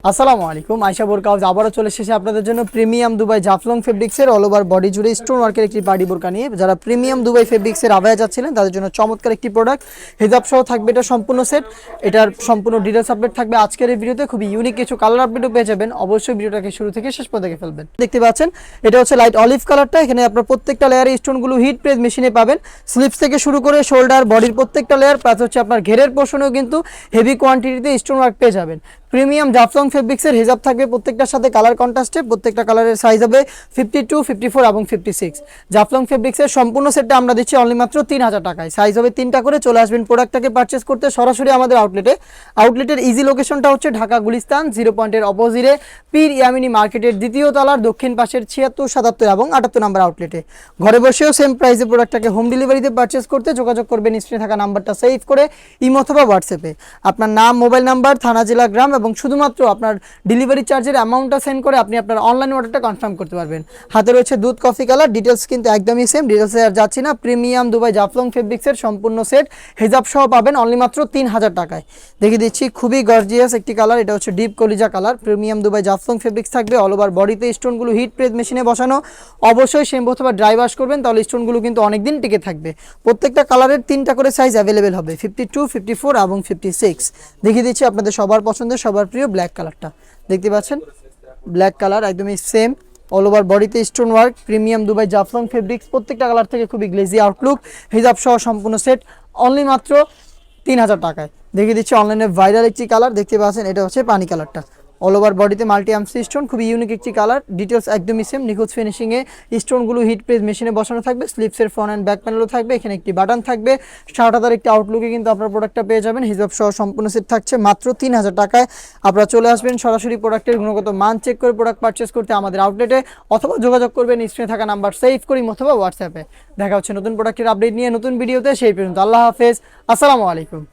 আসসালামু আলাইকুম আয়শা বোরকা হাউস আবারও চলে এসেছে আপনাদের জন্য প্রিমিয়াম দুবাই জাফলং ফেব্রিক্সের অল ওভার বডি জুড়ে স্টোন ওয়ার্কের একটি পার্টি বোরকা নিয়ে। যারা প্রিমিয়াম দুবাই ফেব্রিক্সের আভায়া যাচ্ছিলেন তাদের জন্য চমৎকার একটি প্রোডাক্ট, হিজাব সহ থাকবে এটা সম্পূর্ণ সেট। এটার সম্পূর্ণ ডিটেলস আপডেট থাকবে আজকের এই ভিডিওতে। খুবই ইউনিক কিছু কালার আপডেটও পেয়ে যাবেন, অবশ্যই ভিডিওটাকে শুরু থেকে শেষ পর্যন্ত দেখে ফেলবেন। দেখতে পাচ্ছেন এটা হচ্ছে লাইট অলিভ কালারটা। এখানে আপনার প্রত্যেকটা লেয়ারে স্টোনগুলো হিট প্রেস মেশিনে পাবেন। স্লিপস থেকে শুরু করে শোল্ডার বডির প্রত্যেকটা লেয়ার, প্লাস হচ্ছে আপনার ঘেরের পোর্শনেও কিন্তু হেভি কোয়ান্টিটিতে স্টোন ওয়ার্ক পেয়ে যাবেন। প্রিমিয়াম জাফলং ফেব্রিক্সের হিজাব থাকবে প্রত্যেকটার সাথে কালার কন্ট্রাস্টে। প্রত্যেকটা কালারের সাইজ হবে 52, 54 এবং 56। জাফলং ফেব্রিক্সের সম্পূর্ণ সেটটা আমরা দিচ্ছি অনলি মাত্র 3000 টাকায়। সাইজ হবে 3টা করে। চলে আসবেন প্রোডাক্টটাকে পারচেস করতে সরাসরি আমাদের আউটলেটের ইজি লোকেশনটা হচ্ছে ঢাকা গুলিস্তান 0 পয়েন্টের অপোজিটে পীর ইয়ামিনী মার্কেটের দ্বিতীয় তলার দক্ষিণ পাশের 76, 77 এবং 78 নাম্বার আউটলেটে। ঘরে বসেও সেম প্রাইসে প্রোডাক্টটাকে হোম ডেলিভারিতে পারচেস করতে যোগাযোগ করবেন স্ক্রিনে থাকা নাম্বারটা সেভ করে ইমো অথবা হোয়াটসঅ্যাপে আপনার নাম, মোবাইল নাম্বার, থানা, জেলা, গ্রাম এবং শুধুমাত্র আপনার ডেলিভারি চার্জের অ্যামাউন্টটা সেন্ড করে আপনি আপনার অনলাইন অর্ডারটা কনফার্ম করতে পারবেন। হাতে রয়েছে দুধ কফি কালার। ডিটেলস কিন্তু একদমই সেম, ডিটেলসে আর যাচ্ছি না। প্রিমিয়াম দুবাই জাফলং ফেব্রিক্সের সম্পূর্ণ সেট হিজাব সহ পাবেন অনলি মাত্র 3000 টাকায়। দেখিয়ে দিচ্ছি খুবই গর্জিয়াস একটি কালার। এটা হচ্ছে ডিপ কলিজা colour. Premium Dubai Jaflong fabrics থাকবে অল ওভার বডিতে স্টোনগুলো হিট প্রেস মেশিনে বসানো। অবশ্যই শ্যাম্পু অথবা ড্রাই ওয়াশ করবেন, তাহলে স্টোনগুলো কিন্তু অনেকদিন টিকে থাকবে। প্রত্যেকটা কালারের 3টা করে সাইজ অ্যাভেলেবেল হবে, 52, 54 এবং 56। দেখিয়ে দিচ্ছি আপনাদের সবার পছন্দের সবার প্রিয় ব্ল্যাক কালারটা। দেখতে পাচ্ছেন ব্ল্যাক কালার একদমই সেম, অল ওভার বডিতে stone work. Premium Dubai Jaflong fabrics প্রত্যেকটা কালার থেকে খুবই গ্লেজি আউটলুক। হিজাব সহ সম্পূর্ণ সেট অনলি মাত্র 3000 টাকায়। দেখিয়ে দিচ্ছি অনলাইনে ভাইরাল একটি কালার। দেখতে পাচ্ছেন এটা হচ্ছে পানি কালারটা। অল ওভার বডিতে মাল্টি আর্মস স্টোন, খুবই ইউনিক একটি কালার। ডিটেলস একদমই সেম, নিখুঁত ফিনিশিংয়ে স্টোনগুলো হিট প্রেস মেশিনে বসানো থাকবে। স্লিপসের ফ্রন্ট অ্যান্ড ব্যাক প্যানেলও থাকবে। এখানে একটি বাটন থাকবে। 60,000 একটি আউটলুকে কিন্তু আপনার প্রোডাক্টটা পেয়ে যাবেন। হিজাব সহ সম্পূর্ণ সেট থাকছে মাত্র 3000 টাকায়। আপনারা চলে আসবেন সরাসরি প্রোডাক্টের গুণগত মান চেক করে প্রোডাক্ট পারচেস করতে আমাদের আউটলেটে, অথবা যোগাযোগ করবেন স্ক্রিনে থাকা নাম্বার সেভ করি অথবা হোয়াটসঅ্যাপে। দেখা হচ্ছে নতুন প্রোডাক্টের আপডেট নিয়ে নতুন ভিডিওতে। সেই পর্যন্ত আল্লাহ হাফেজ, আসসালামু আলাইকুম।